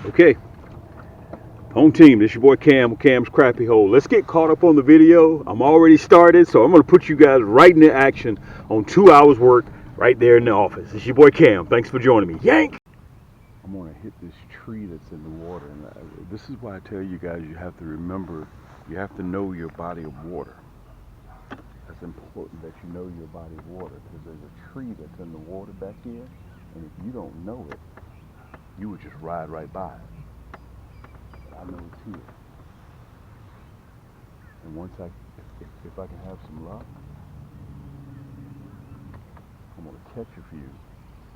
Okay, home team, this your boy Cam with Cam's Crappie Hole. Let's get caught up on the video. I'm already started, so I'm going to put you guys right into action on 2 hours work right there in the office. It's your boy Cam. Thanks for joining me. Yank! I'm going to hit this tree that's in the water. And this is why I tell you guys you have to remember, you have to know your body of water. That's important that you know your body of water, because there's a tree that's in the water back here, and if you don't know it, you would just ride right by it. I know it's here. And once if I can have some luck, I'm going to catch a few,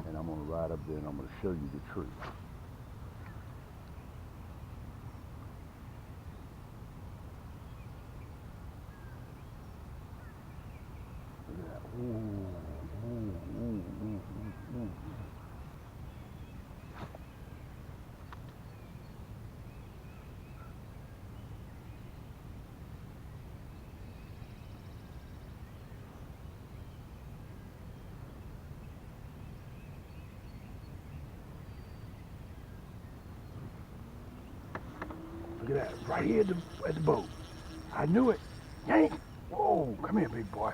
and I'm going to ride up there and I'm going to show you the tree. Look at that. Ooh, ooh, ooh, ooh, ooh, ooh. Look at that, right here at the boat. I knew it. Yank! Whoa, come here, big boy.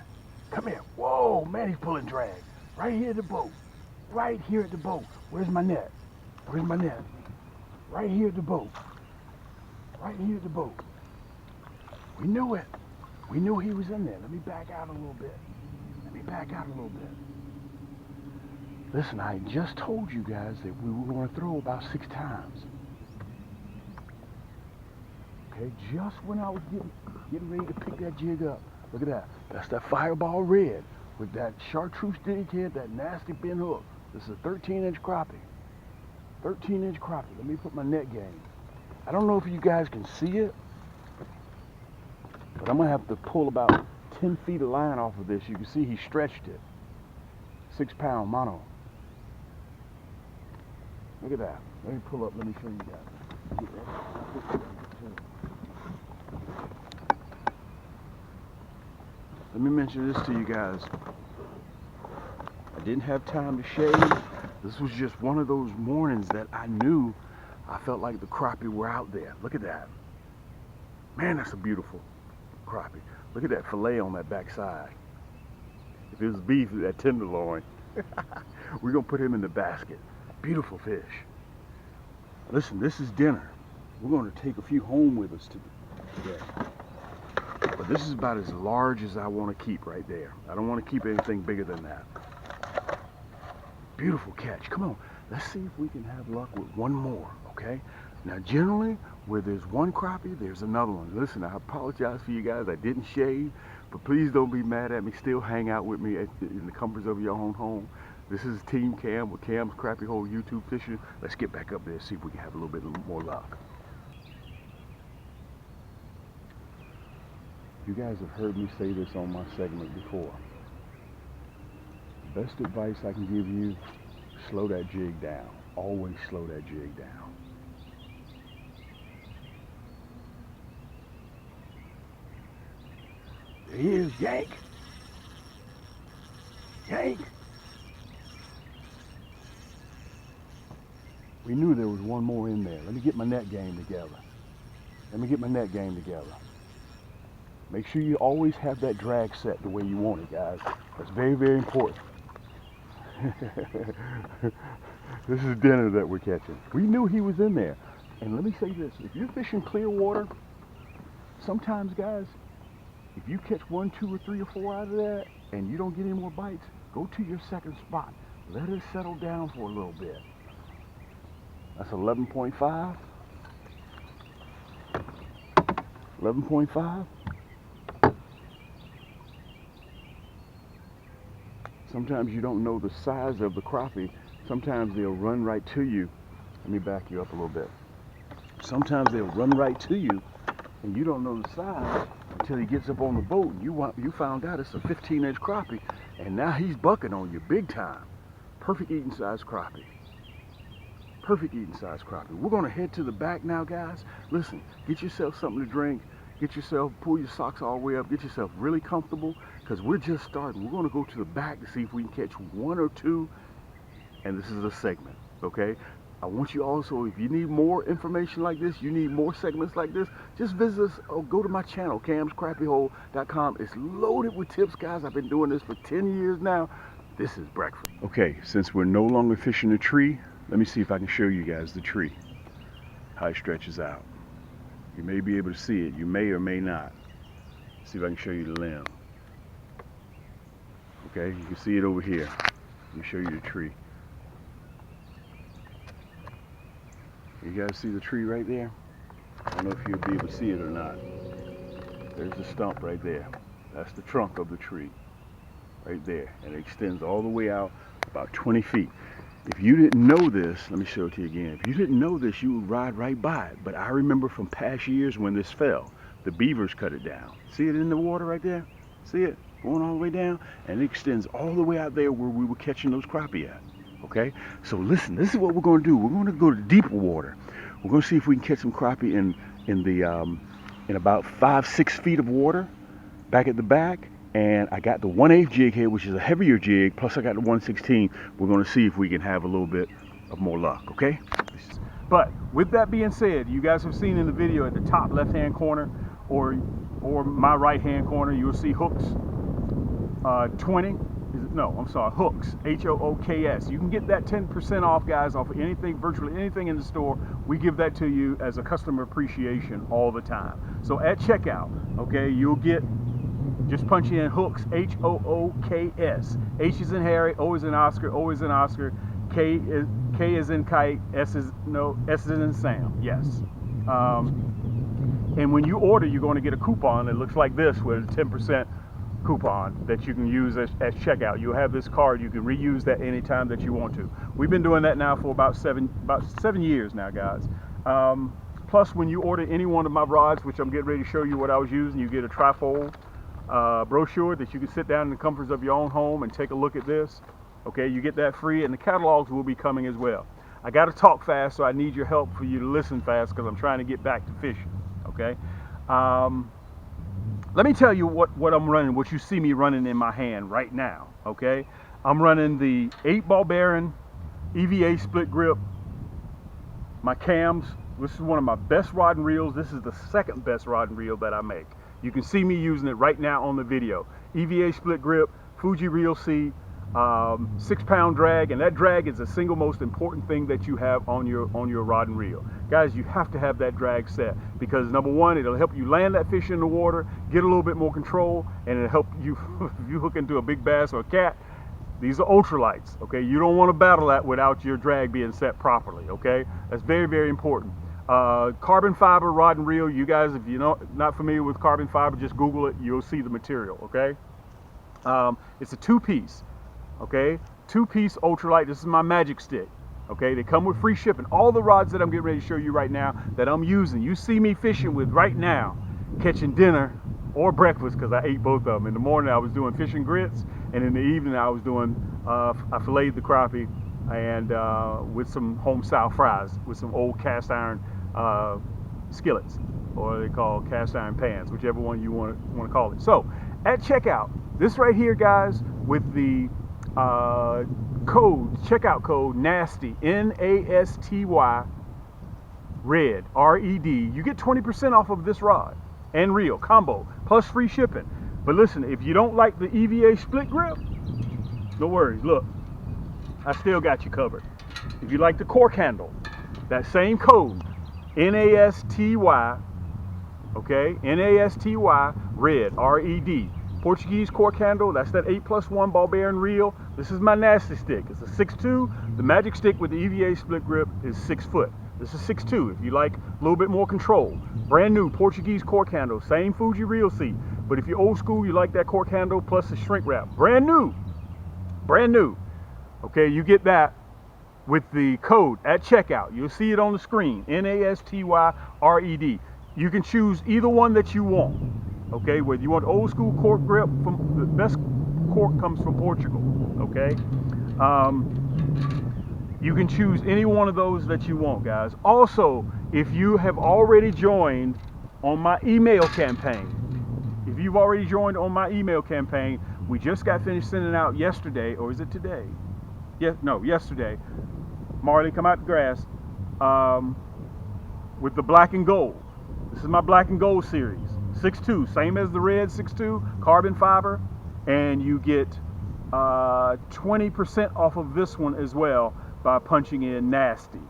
Come here. Whoa, man, he's pulling drag. Right here at the boat. Right here at the boat. Where's my net? Where's my net? Right here at the boat. Right here at the boat. We knew it. We knew he was in there. Let me back out a little bit. Let me back out a little bit. Listen, I just told you guys that we were going to throw about 6 times. Okay, just when I was getting ready to pick that jig up. Look at that. That's that Fireball Red with that chartreuse jig head, that nasty bent hook. This is a 13-inch crappie. 13-inch crappie. Let me put my net game. I don't know if you guys can see it, but I'm going to have to pull about 10 feet of line off of this. You can see he stretched it. 6-pound mono. Look at that. Let me pull up. Let me show you guys. Let me mention this to you guys. I didn't have time to shave. This was just one of those mornings that I knew I felt like the crappie were out there. Look at that. Man, that's a beautiful crappie. Look at that fillet on that backside. If it was beef, that tenderloin. We're going to put him in the basket. Beautiful fish. Listen, this is dinner. We're going to take a few home with us today. But this is about as large as I want to keep right there. I don't want to keep anything bigger than that. Beautiful catch. Come on. Let's see if we can have luck with one more, okay? Now, generally, where there's one crappie, there's another one. Listen, I apologize for you guys. I didn't shave, but please don't be mad at me. Still hang out with me in the comforts of your own home. This is Team Cam with Cam's Crappie Hole YouTube Fishing. Let's get back up there and see if we can have a little bit more luck. You guys have heard me say this on my segment before. Best advice I can give you, slow that jig down. Always slow that jig down. There he is, yank! Yank! We knew there was one more in there. Let me get my net game together. Make sure you always have that drag set the way you want it, guys. That's very, very important. This is dinner that we're catching. We knew he was in there. And let me say this, if you're fishing clear water, sometimes, guys, if you catch 1, 2, or 3, or 4 out of that and you don't get any more bites, go to your second spot. Let it settle down for a little bit. That's 11.5. 11.5. Sometimes you don't know the size of the crappie. Sometimes they'll run right to you. Let me back you up a little bit. Sometimes they'll run right to you and you don't know the size until he gets up on the boat and you found out it's a 15-inch crappie, and now he's bucking on you big time. Perfect eating size crappie. Perfect eating size crappie. We're going to head to the back now, guys. Listen, get yourself something to drink. Pull your socks all the way up, get yourself really comfortable, because we're just starting. We're going to go to the back to see if we can catch 1 or 2, and this is a segment, okay? I want you also, if you need more information like this, you need more segments like this, just visit us or go to my channel, camscrappiehole.com. It's loaded with tips, guys. I've been doing this for 10 years now. This is breakfast. Okay, since we're no longer fishing the tree, let me see if I can show you guys the tree, how it stretches out. You may be able to see it. You may or may not. See if I can show you the limb. Okay, you can see it over here. Let me show you the tree. You guys see the tree right there? I don't know if you'll be able to see it or not. There's the stump right there. That's the trunk of the tree right there. And it extends all the way out about 20 feet. If you didn't know this, let me show it to you again. If you didn't know this, you would ride right by it. But I remember from past years when this fell, the beavers cut it down. See it in the water right there? See it going all the way down? And it extends all the way out there where we were catching those crappie at. Okay? So listen, this is what we're going to do. We're going to go to deeper water. We're going to see if we can catch some crappie in about 5-6 feet of water back at the back. And I got the 1/8 jig here, which is a heavier jig, plus I got the 1/16. We're going to see if we can have a little bit of more luck, okay? But with that being said, you guys have seen in the video at the top left-hand corner or my right-hand corner, you'll see hooks 20. No, I'm sorry, hooks, H-O-O-K-S. You can get that 10% off, guys, off of anything, virtually anything in the store. We give that to you as a customer appreciation all the time. So at checkout, okay, you'll get, just punch in hooks, H-O-O-K-S. H is in Harry, O is in Oscar, O is in Oscar, K is in kite, S is in Sam, yes. And when you order, you're going to get a coupon that looks like this with a 10% coupon that you can use as checkout. You'll have this card. You can reuse that anytime that you want to. We've been doing that now for about seven years now, guys. Plus, when you order any one of my rods, which I'm getting ready to show you what I was using, you get a trifold brochure that you can sit down in the comforts of your own home and take a look at this. Okay, you get that free, and the catalogs will be coming as well. I got to talk fast, so I need your help for you to listen fast because I'm trying to get back to fishing. Okay. Let me tell you what I'm running, what you see me running in my hand right now, okay? I'm running the 8-ball bearing EVA split grip, my cams. This is one of my best rod and reels. This is the second best rod and reel that I make. You can see me using it right now on the video. EVA split grip, Fuji Reel C, 6-pound drag, and that drag is the single most important thing that you have on your rod and reel. Guys, you have to have that drag set because number one, it'll help you land that fish in the water, get a little bit more control, and it'll help you if you hook into a big bass or a cat. These are ultralights, okay? You don't want to battle that without your drag being set properly, okay? That's very, very important. Carbon fiber rod and reel. You guys, if you're not familiar with carbon fiber, just Google it. You'll see the material, okay? It's a 2-piece. Okay, 2-piece ultralight. This is my magic stick. Okay, they come with free shipping. All the rods that I'm getting ready to show you right now that I'm using, you see me fishing with right now, catching dinner or breakfast because I ate both of them. In the morning I was doing fish and grits, and in the evening I was doing I filleted the crappie and with some home style fries with some old cast iron skillets, or they call cast iron pans, whichever one you want to call it. So at checkout, this right here, guys, with the checkout code NASTY, N-A-S-T-Y, red, R-E-D, you get 20% off of this rod and reel combo plus free shipping. But listen, if you don't like the EVA split grip, no worries. Look, I still got you covered. If you like the cork handle, that same code, N-A-S-T-Y, okay, N-A-S-T-Y, red, R-E-D. Portuguese cork handle, that's that 8+1 ball bearing reel. This is my nasty stick. It's a 6'2". The magic stick with the EVA split grip is 6 foot. This is 6'2". If you like a little bit more control. Brand new Portuguese cork handle, same Fuji Reel seat. But if you're old school, you like that cork handle plus the shrink wrap. Brand new. Brand new. Okay, you get that with the code at checkout. You'll see it on the screen, N-A-S-T-Y-R-E-D. You can choose either one that you want. Okay, whether you want old school cork grip, from the best cork comes from Portugal. Okay, you can choose any one of those that you want, guys. Also, if you have already joined on my email campaign, we just got finished sending out yesterday, or is it today? Yeah, no, yesterday. Marley, come out the grass. With the black and gold. This is my black and gold series. 6.2, same as the red 6.2, carbon fiber. And you get 20% off of this one as well by punching in nasty.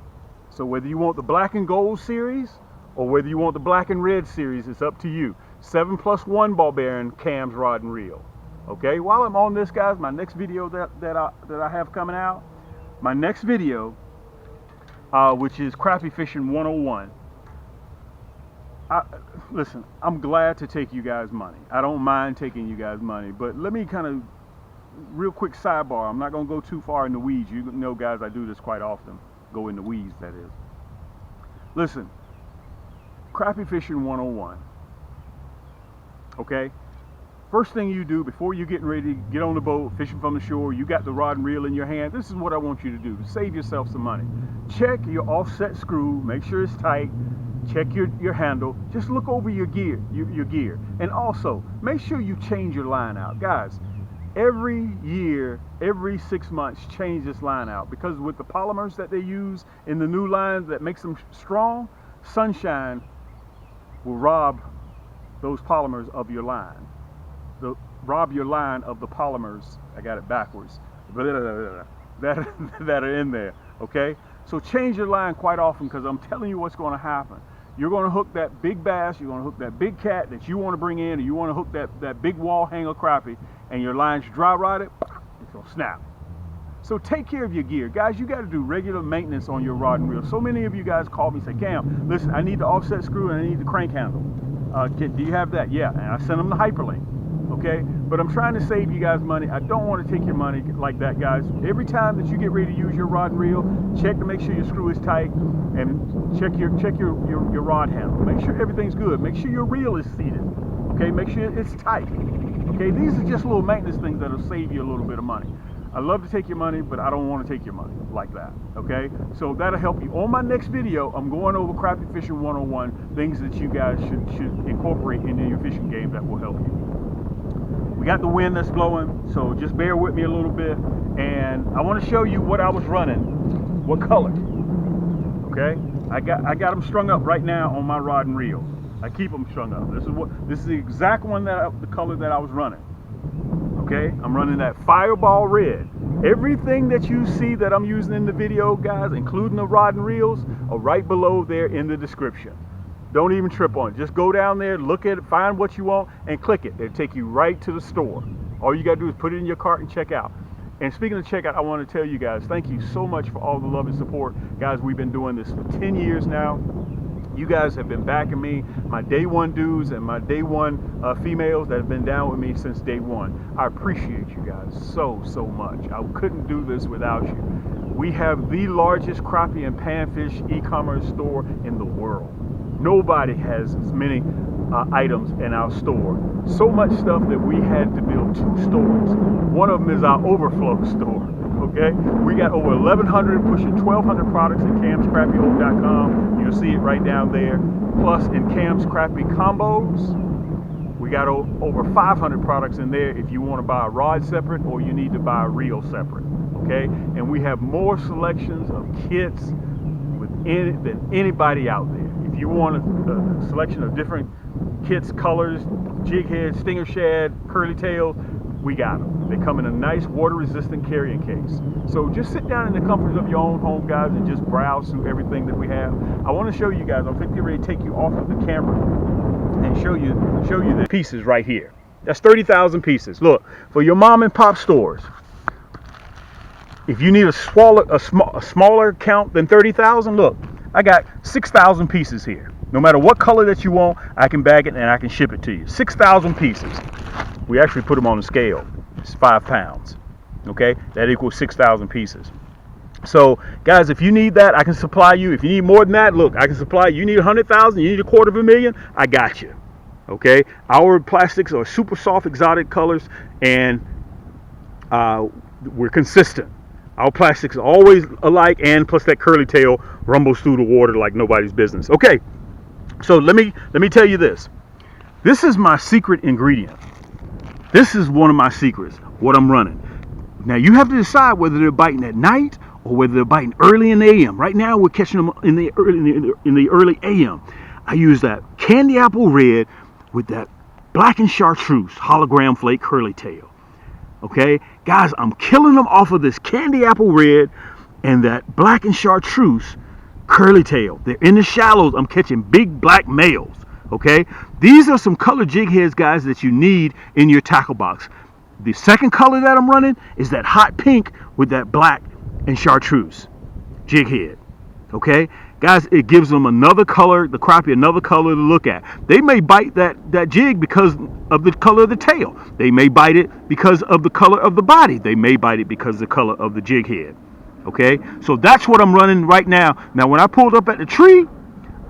So whether you want the black and gold series or whether you want the black and red series, it's up to you. 7+1 ball bearing cams, rod and reel. Okay, while I'm on this, guys, my next video that I have coming out, my next video, which is Crappie Fishing 101. Listen, I'm glad to take you guys money. I don't mind taking you guys money, but let me kind of, real quick sidebar. I'm not going to go too far in the weeds. You know, guys, I do this quite often. Go in the weeds, that is. Listen, Crappie Fishing 101. Okay? First thing you do before you're getting ready to get on the boat, fishing from the shore, you got the rod and reel in your hand. This is what I want you to do to save yourself some money. Check your offset screw, make sure it's tight. Check your handle. Just look over your gear, your gear. And also, make sure you change your line out. Guys, every year, every 6 months, change this line out. Because with the polymers that they use in the new lines that makes them strong, sunshine will rob those polymers of your line. Rob your line of the polymers, I got it backwards, that are in there, okay? So change your line quite often, because I'm telling you what's going to happen. You're going to hook that big bass, you're going to hook that big cat that you want to bring in, or you want to hook that big wall hanger crappie, and your line's dry rotted, it's going to snap. So take care of your gear. Guys, you got to do regular maintenance on your rod and reel. So many of you guys call me and say, Cam, listen, I need the offset screw and I need the crank handle. Do you have that? Yeah, and I sent them the hyperlink. Okay, but I'm trying to save you guys money. I don't want to take your money like that, guys. Every time that you get ready to use your rod and reel, check to make sure your screw is tight, and check your rod handle. Make sure everything's good. Make sure your reel is seated. Okay, make sure it's tight. Okay, these are just little maintenance things that'll save you a little bit of money. I love to take your money, but I don't want to take your money like that. Okay, so that'll help you. On my next video, I'm going over Crappie Fishing 101, things that you guys should incorporate into your fishing game that will help you. We got the wind that's blowing, so just bear with me a little bit. And I want to show you what I was running, what color. Okay, I got them strung up right now on my rod and reel. I keep them strung up. This is the exact one the color that I was running. Okay, I'm running that Fireball Red. Everything that you see that I'm using in the video, guys, including the rod and reels, are right below there in the description. Don't even trip on it. Just go down there, look at it, find what you want, and click it. It'll take you right to the store. All you got to do is put it in your cart and check out. And speaking of checkout, I want to tell you guys, thank you so much for all the love and support. Guys, we've been doing this for 10 years now. You guys have been backing me, my day one dudes and my day one females that have been down with me since day one. I appreciate you guys so much. I couldn't do this without you. We have the largest crappie and panfish e-commerce store in the world. Nobody has as many items in our store. So much stuff that we had to build 2 stores. One of them is our overflow store. Okay, we got over 1,100, pushing 1,200 products at camscrappie.com. You'll see it right down there. Plus, in Cam's Crappie Combos, we got over 500 products in there if you want to buy a rod separate or you need to buy a reel separate. Okay, and we have more selections of kits than anybody out there. If you want a selection of different kits, colors, jig head, stinger shad, curly tail, we got them. They come in a nice water-resistant carrying case. So just sit down in the comforts of your own home, guys, and just browse through everything that we have. I want to show you guys. I'm getting ready to take you off of the camera and show you the pieces right here. That's 30,000 pieces. Look, for your mom and pop stores, if you need a smaller count than 30,000, look, I got 6,000 pieces here. No matter what color that you want, I can bag it and I can ship it to you. 6,000 pieces. We actually put them on the scale. It's 5 pounds. Okay, that equals 6,000 pieces. So, guys, if you need that, I can supply you. If you need more than that, look, I can supply you. You need 100,000, you need 250,000, I got you. Okay, our plastics are super soft, exotic colors, and we're consistent. Our plastics are always alike, and plus that curly tail rumbles through the water like nobody's business. Okay, so let me tell you this. This is my secret ingredient. This is one of my secrets, what I'm running. Now you have to decide whether they're biting at night or whether they're biting early in the AM. Right now we're catching them in the early AM. I use that candy apple red with that black and chartreuse hologram flake curly tail. Okay, guys, I'm killing them off of this candy apple red and that black and chartreuse curly tail. They're in the shallows. I'm catching big black males. Okay, these are some color jig heads, guys, that you need in your tackle box. The second color that I'm running is that hot pink with that black and chartreuse jig head. Okay, guys, it gives them another color, the crappie, another color to look at. They may bite that jig because of the color of the tail. They may bite it because of the color of the body. They may bite it because of the color of the jig head. Okay, so that's what I'm running right now. Now, when I pulled up at the tree,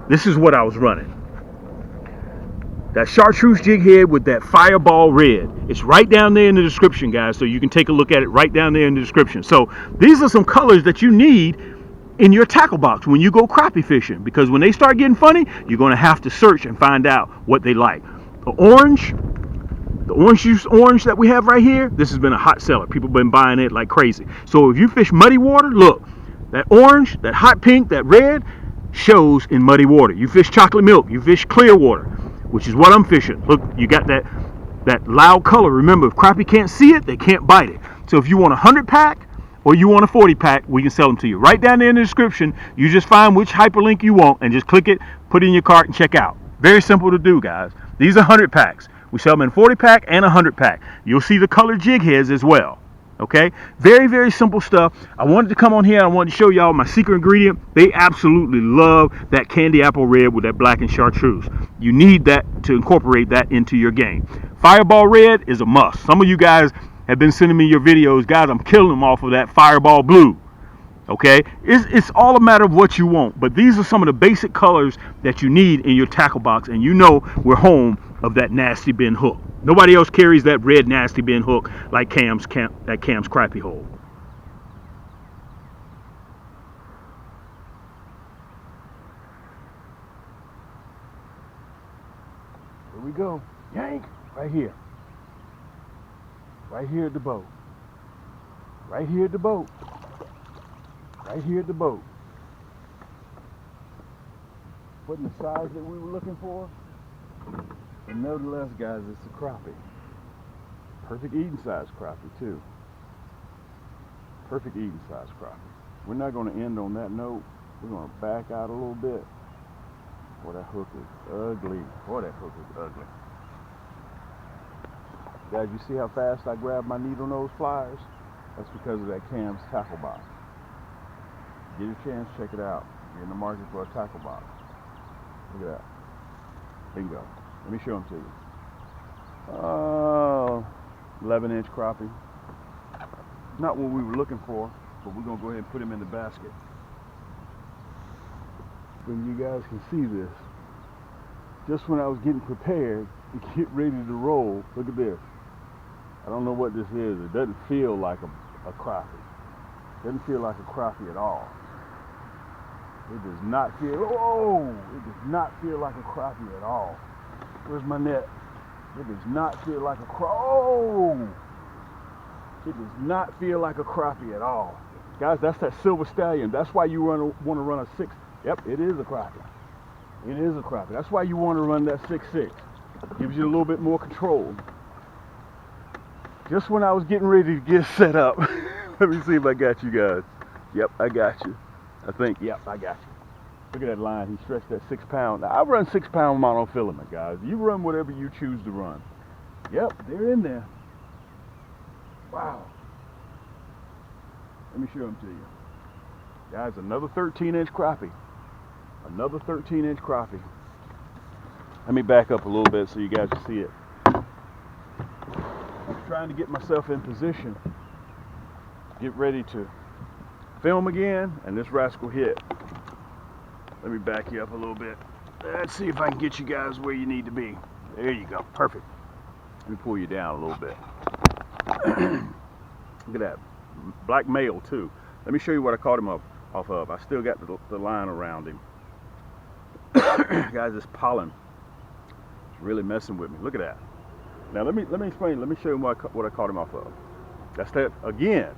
this is what I was running. That chartreuse jig head with that fireball red. It's right down there in the description, guys, so you can take a look at it right down there in the description. So these are some colors that you need in your tackle box when you go crappie fishing, because when they start getting funny, you're going to have to search and find out what they like. The orange juice orange that we have right here, this has been a hot seller. People have been buying it like crazy. So if you fish muddy water, look, that orange, that hot pink, that red shows in muddy water. You fish chocolate milk, you fish clear water, which is what I'm fishing. Look, you got that loud color. Remember, if crappie can't see it, they can't bite it. So if you want a 100 pack or you want a 40 pack, we can sell them to you. Right down there in the description, you just find which hyperlink you want and just click it, put it in your cart, and check out. Very simple to do, guys. These are 100 packs. We sell them in 40 pack and 100 pack. You'll see the colored jig heads as well. Okay, very, very simple stuff. I wanted to come on here. I wanted to show y'all my secret ingredient. They absolutely love that candy apple red with that black and chartreuse. You need that to incorporate that into your game. Fireball red is a must. Some of you guys have been sending me your videos. Guys, I'm killing them off of that fireball blue. Okay, it's all a matter of what you want. But these are some of the basic colors that you need in your tackle box, and you know we're home of that nasty bin hook. Nobody else carries that red nasty bin hook like Cam's crappie hole. Here we go. Yank! Right here. Right here at the boat. Right here at the boat. Right here at the boat. Putting the size that we were looking for. But nevertheless, guys, it's a crappie. Perfect eating size crappie, too. Perfect eating size crappie. We're not going to end on that note. We're going to back out a little bit. Boy, that hook is ugly. Boy, that hook is ugly. Guys, you see how fast I grab my needle nose flyers? That's because of that Cam's tackle box. Get a chance, check it out. You're in the market for a tackle box. Look at that. Bingo. Let me show them to you. Oh, 11-inch crappie. Not what we were looking for, but we're going to go ahead and put him in the basket. When you guys can see this, just when I was getting prepared to get ready to roll, look at this. I don't know what this is. It doesn't feel like a crappie. It doesn't feel like a crappie at all. It does not feel, it does not feel like a crappie at all. Where's my net? It does not feel like a crappie. It does not feel like a crappie at all. Guys, that's that silver stallion. That's why you want to run a 6. Yep, it is a crappie. It is a crappie. That's why you want to run that 6.6. Gives you a little bit more control. Just when I was getting ready to get set up. Let me see if I got you guys. Yep, I got you. I think, yep, I got you. Look at that line. He stretched that 6 pound. Now, I run 6 pound monofilament, guys. You run whatever you choose to run. Yep, they're in there. Wow. Let me show them to you. Guys, another 13-inch crappie. Another 13-inch crappie. Let me back up a little bit so you guys can see it. I'm trying to get myself in position. Get ready to film again, and this rascal hit. Let me back you up a little bit. Let's see if I can get you guys where you need to be. There you go. Perfect. Let me pull you down a little bit. Look at that. Black male, too. Let me show you what I caught him off of. I still got the line around him. Guys, this pollen is really messing with me. Look at that. Now, let me explain. Let me show you what I caught him off of. That's that, again,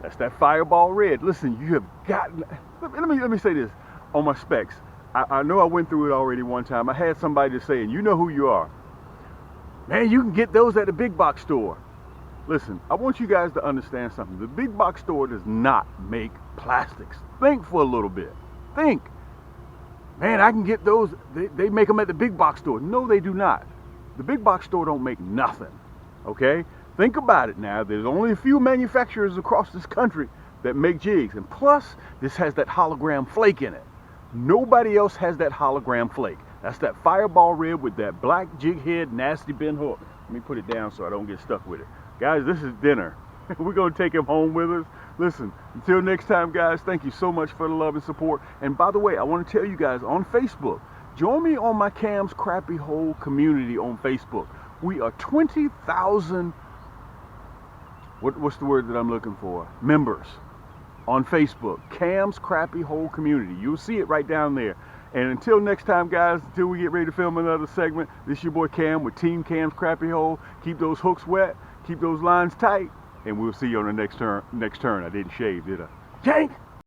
That's that Fireball Red. Listen, you have gotten. Let me say this on my specs. I know I went through it already one time. I had somebody to say, and you know who you are. Man, you can get those at the big box store. Listen, I want you guys to understand something. The big box store does not make plastics. Think for a little bit. Think. Man, I can get those. They make them at the big box store. No, they do not. The big box store don't make nothing. Okay? Think about it now. There's only a few manufacturers across this country that make jigs. And plus, this has that hologram flake in it. Nobody else has that hologram flake. That's that Fireball Red with that black jig head nasty bent hook. Let me put it down so I don't get stuck with it. Guys, this is dinner. We're going to take him home with us. Listen, until next time, guys, thank you so much for the love and support. And by the way, I want to tell you guys on Facebook, join me on my Cam's Crappie Hole community on Facebook. We are 20,000, what's the word that I'm looking for? Members on Facebook. Cam's Crappie Hole community. You'll see it right down there. And until next time, guys, until we get ready to film another segment, this is your boy Cam with Team Cam's Crappie Hole. Keep those hooks wet, keep those lines tight, and we'll see you on the next turn. I didn't shave, did I? Jank!